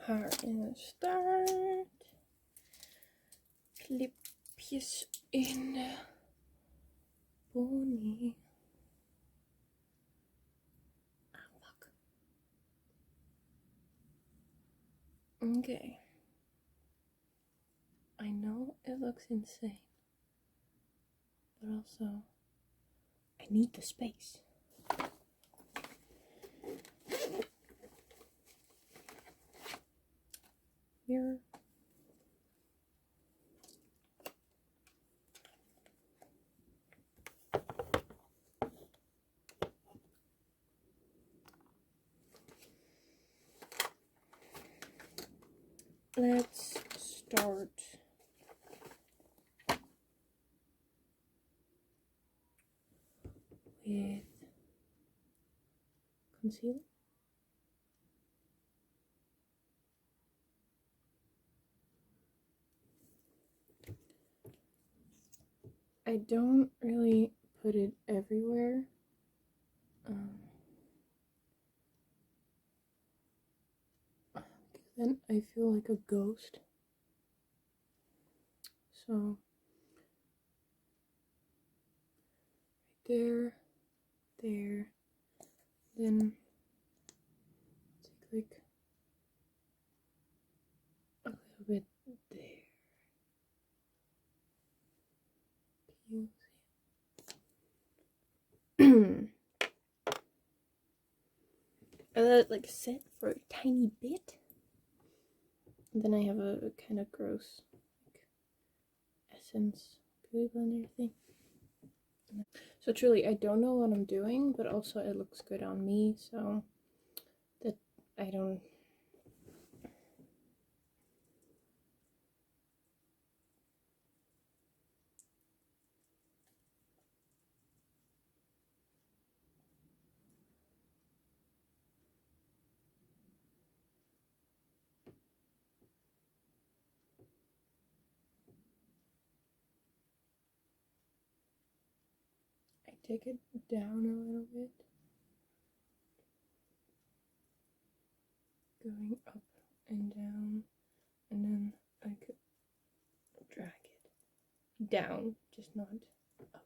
Här är start. Klippjes in. Bonnie. Ah, fuck. Okay. I know it looks insane, but also I need the space. Mirror. Let's start with concealer. I don't really put it everywhere. Then I feel like a ghost. So right there, then take like a little bit there. Can you see? I let it like sit for a tiny bit. And then I have a kind of gross like, essence beauty blender thing. So truly, I don't know what I'm doing, but also it looks good on me, so that I don't. I take it down a little bit, going up and down, and then I could drag it down, just not up.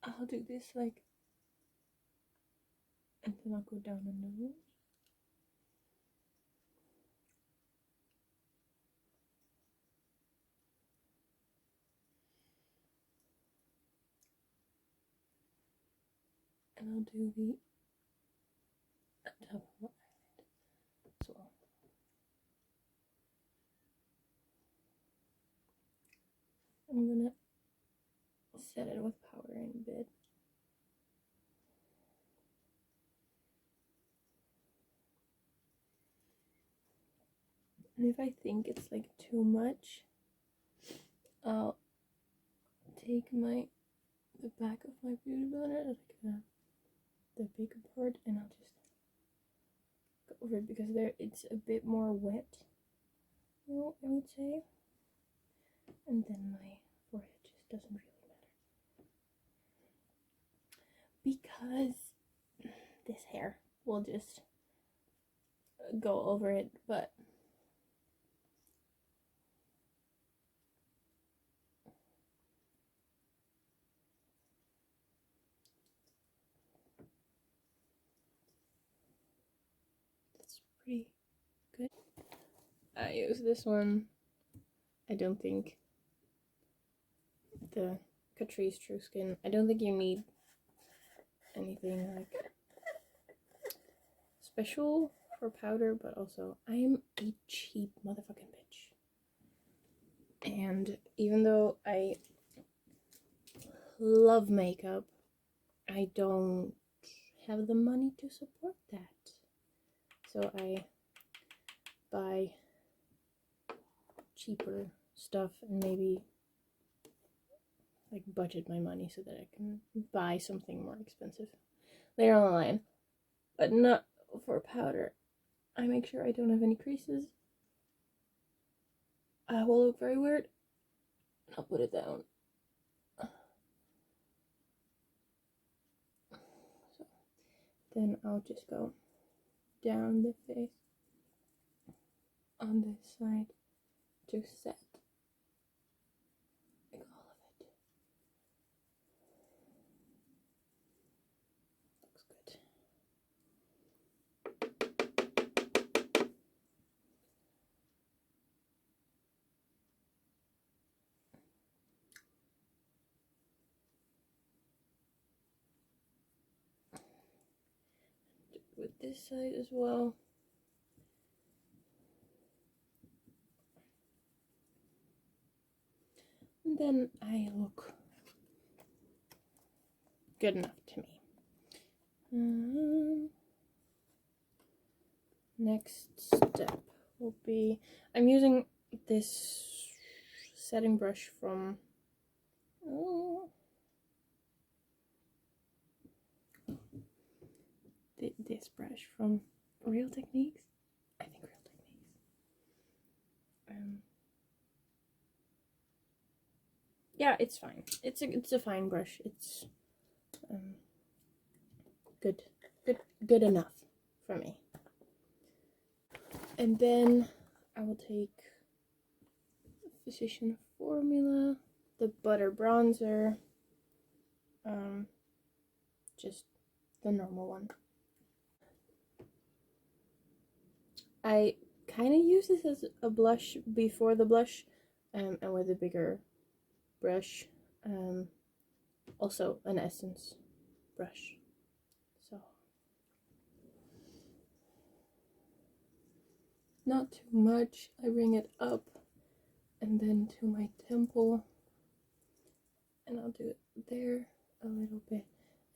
I'll do this like, and then I'll go down the nose. And I'll do the top of my eyelid as well. I'm gonna set it with powder in a bit. And if I think it's like too much, I'll take the back of my beauty blender, like the bigger part, and I'll just go over it because it's a bit more wet, you know, I would say. And then my forehead just doesn't really matter because this hair will just go over it, but it's pretty good. I use this one. I don't think the Catrice True Skin, I don't think you need anything like special for powder, but also I'm a cheap motherfucking bitch. And even though I love makeup, I don't have the money to support that. So I buy cheaper stuff and maybe like budget my money so that I can buy something more expensive later on the line. But not for powder. I make sure I don't have any creases. will look very weird. I'll put it down. So then I'll just go down the face on this side to set like all of it. Looks good. With this side as well. And then I look good enough to me. Next step will be, I'm using this setting brush from this brush from Real Techniques. I think Real Techniques. Yeah, it's fine. It's a fine brush. It's good enough for me. And then I will take Physician Formula, the Butter Bronzer, just the normal one. I kind of use this as a blush before the blush, and with a bigger brush, also an Essence brush. So not too much. I bring it up and then to my temple, and I'll do it there a little bit,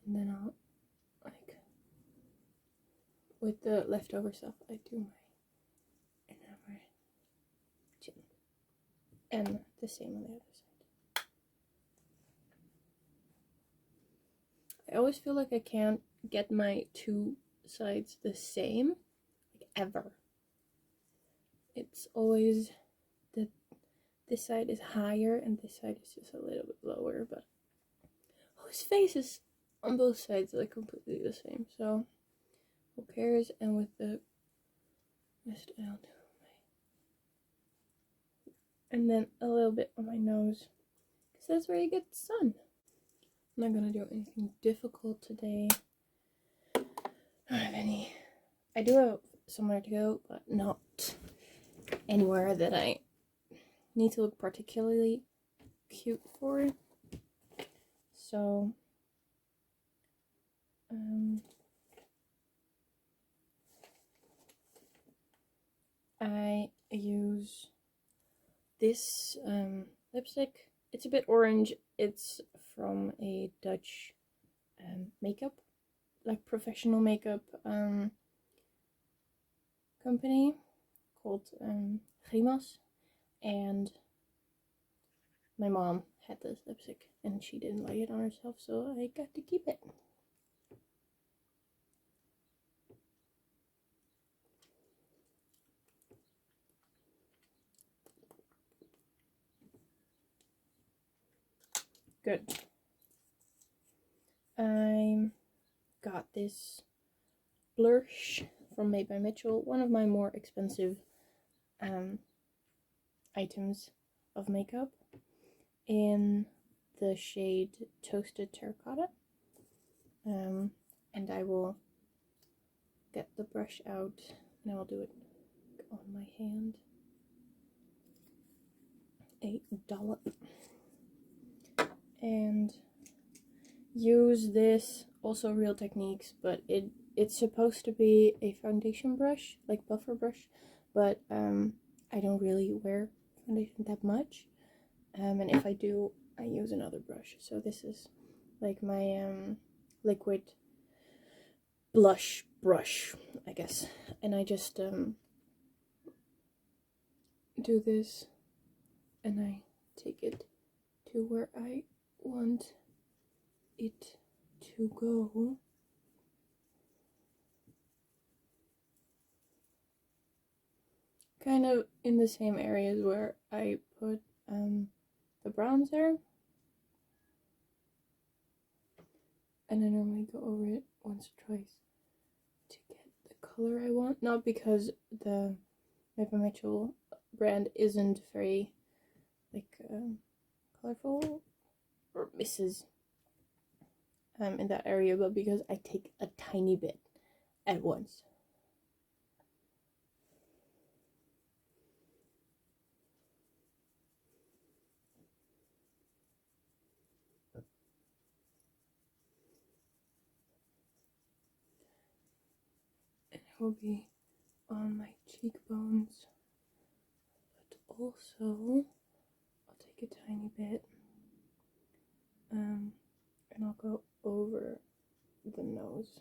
and then I'll, like, with the leftover stuff, I do my inner chin, and the same on the other side. I always feel like I can't get my two sides the same, like, ever. It's always that this side is higher and this side is just a little bit lower, but his face is on both sides like completely the same, so who cares? And with the mist out, and then a little bit on my nose, because that's where you get the sun. I'm not gonna do anything difficult today. I don't have any. I do have somewhere to go, but not anywhere that I need to look particularly cute for. So I use this lipstick. It's a bit orange. It's from a Dutch makeup, like professional makeup company called Grimas, and my mom had this lipstick and she didn't like it on herself, so I got to keep it. Good. I got this blush from Made by Mitchell, one of my more expensive items of makeup, in the shade Toasted Terracotta. And I will get the brush out and I will do it on my hand. A dollop. And use this, also Real Techniques, but it's supposed to be a foundation brush, like buffer brush, but I don't really wear foundation that much, and if I do, I use another brush. So this is like my liquid blush brush, I guess, and I just do this and I take it to where I want it to go. kind of in the same areas where I put the bronzer. And I normally go over it once or twice to get the color I want. Not because the Eva Mitchell brand isn't very like colorful or misses in that area, but because I take a tiny bit at once. And it will be on my cheekbones, but also I'll take a tiny bit and I'll go over the nose.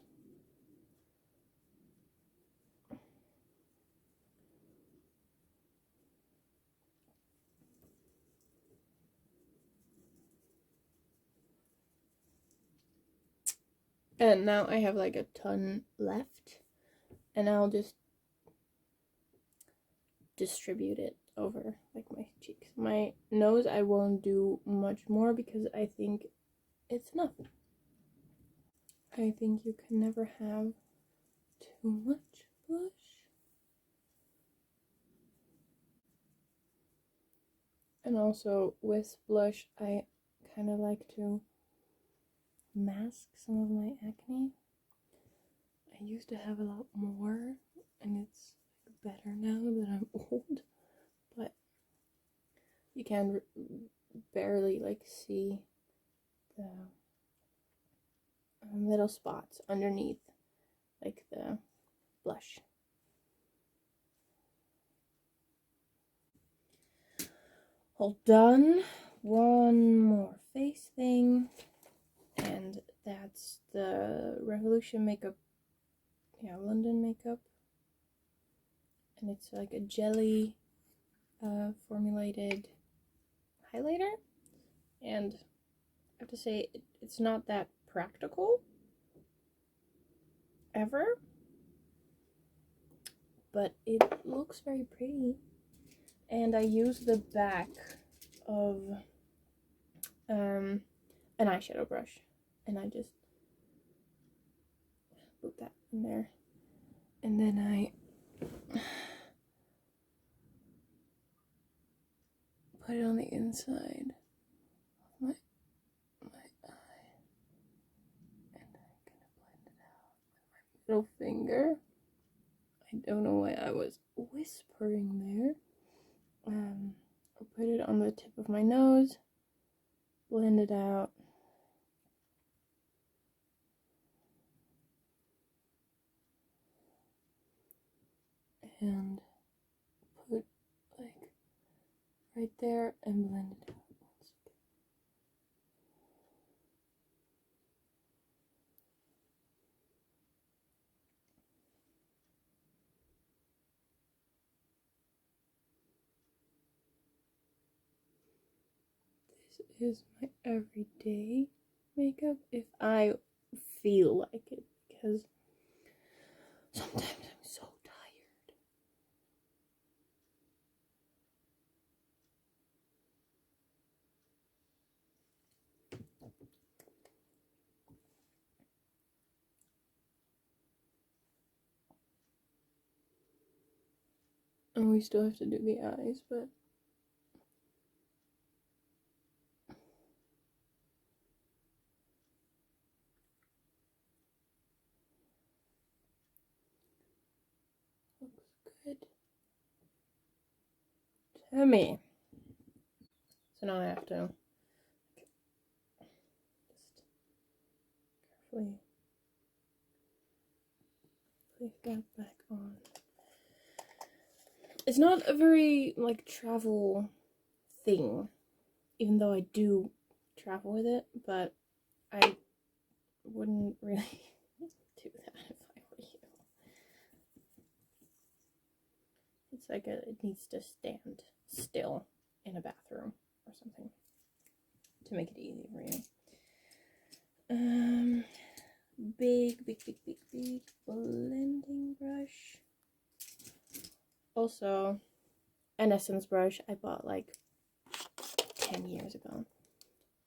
And now I have like a ton left, and I'll just distribute it over like my cheeks. My nose I won't do much more because I think it's enough. I think you can never have too much blush. And also with blush I kind of like to mask some of my acne. I used to have a lot more and it's better now that I'm old, but you can barely like see the little spots underneath like the blush. All done. One more face thing, and that's the Revolution makeup, London makeup, and it's like a jelly formulated highlighter, and I have to say it's not that practical ever, but it looks very pretty. And I use the back of an eyeshadow brush, and I just put that in there, and then I put it on the inside of my eye, and I'm gonna blend it out with my middle finger. I don't know why I was whispering there. I'll put it on the tip of my nose, blend it out, and put like right there and blend it out. This is my everyday makeup if I feel like it, because sometimes I'm so tired. And we still have to do the eyes, but looks good to me. So now I have to just carefully place that back on. It's not a very like travel thing, even though I do travel with it, but I wouldn't really do that if I were you. It's like it needs to stand still in a bathroom or something to make it easy for you. Big blending brush. Also, an Essence brush I bought like 10 years ago.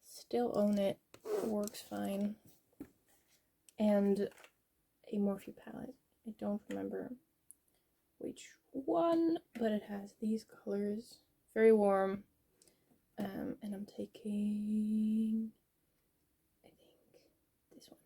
Still own it, works fine. And a Morphe palette. I don't remember which one, but it has these colors. Very warm. And I'm taking, I think, this one.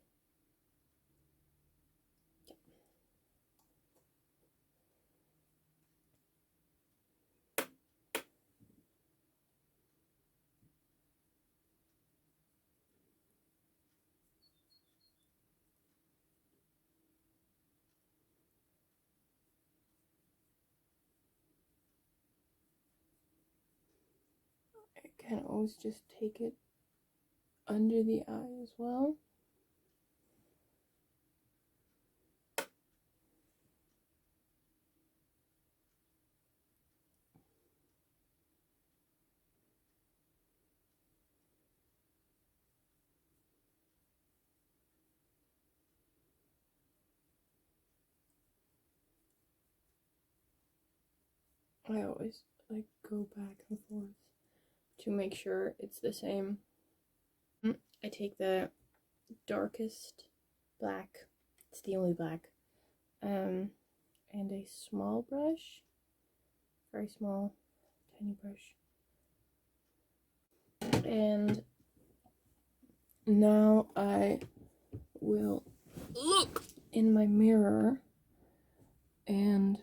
I can always just take it under the eye as well. I always like go back and forth to make sure it's the same. I take the darkest black, it's the only black, and a small brush, very small, tiny brush. And now I will look in my mirror and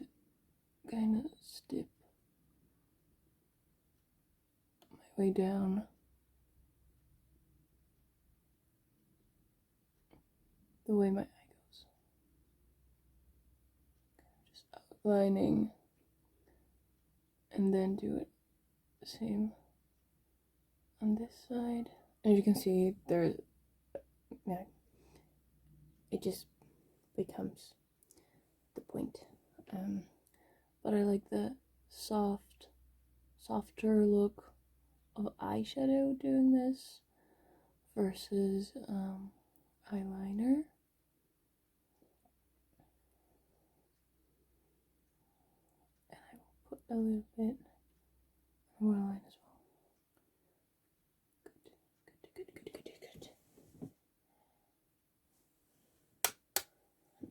kind of stip my way down the way my eye goes. Just outlining and then do it the same on this side. As you can see, there's, yeah, it just becomes the point. But I like the softer look of eyeshadow doing this versus eyeliner. And I will put a little bit of waterline as well. Good.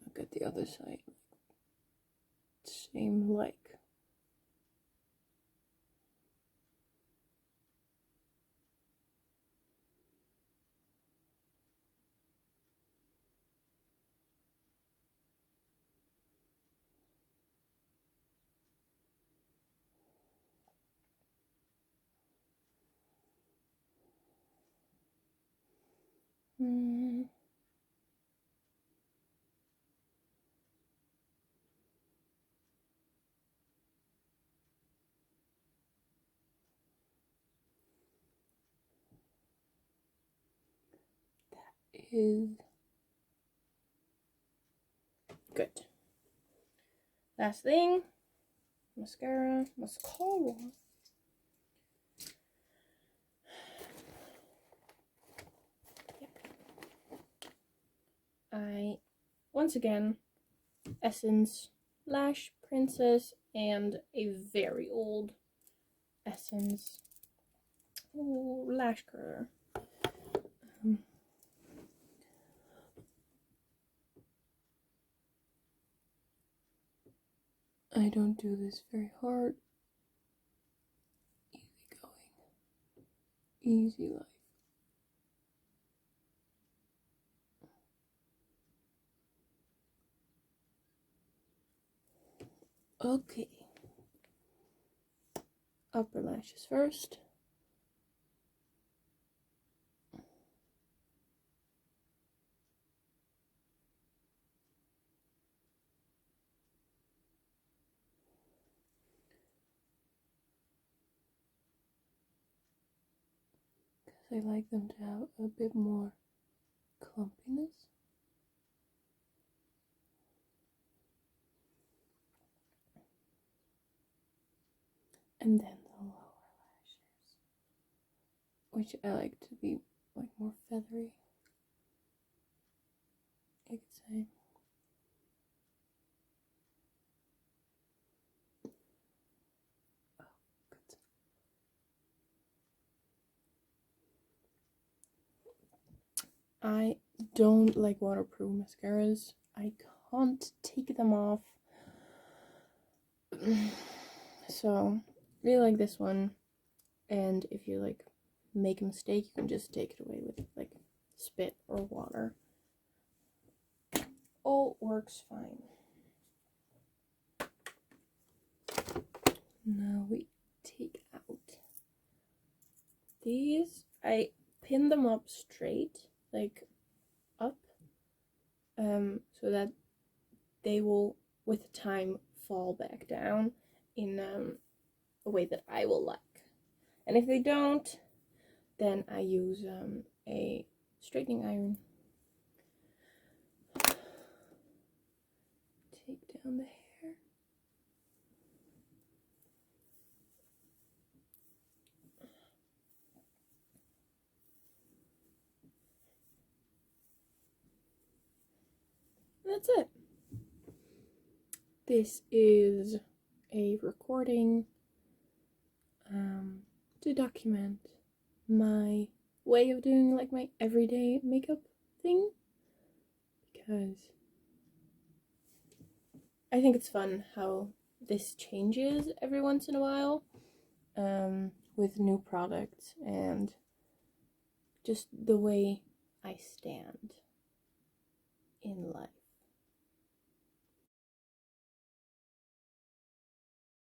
Look at the other side. Same like. Is good. Last thing, mascara. I, once again, Essence Lash Princess and a very old Essence lash curler. I don't do this very hard. Easy going. Easy life. Okay. Upper lashes first. I like them to have a bit more clumpiness. And then the lower lashes, which I like to be like more feathery, I could say. I don't like waterproof mascaras. I can't take them off. So, really like this one. And if you like make a mistake, you can just take it away with like spit or water. All works fine. Now we take out these. I pin them up straight, like up, so that they will with time fall back down in a way that I will like. And if they don't, then I use a straightening iron. Take down the hair. That's it. This is a recording to document my way of doing like my everyday makeup thing, because I think it's fun how this changes every once in a while with new products and just the way I stand in life.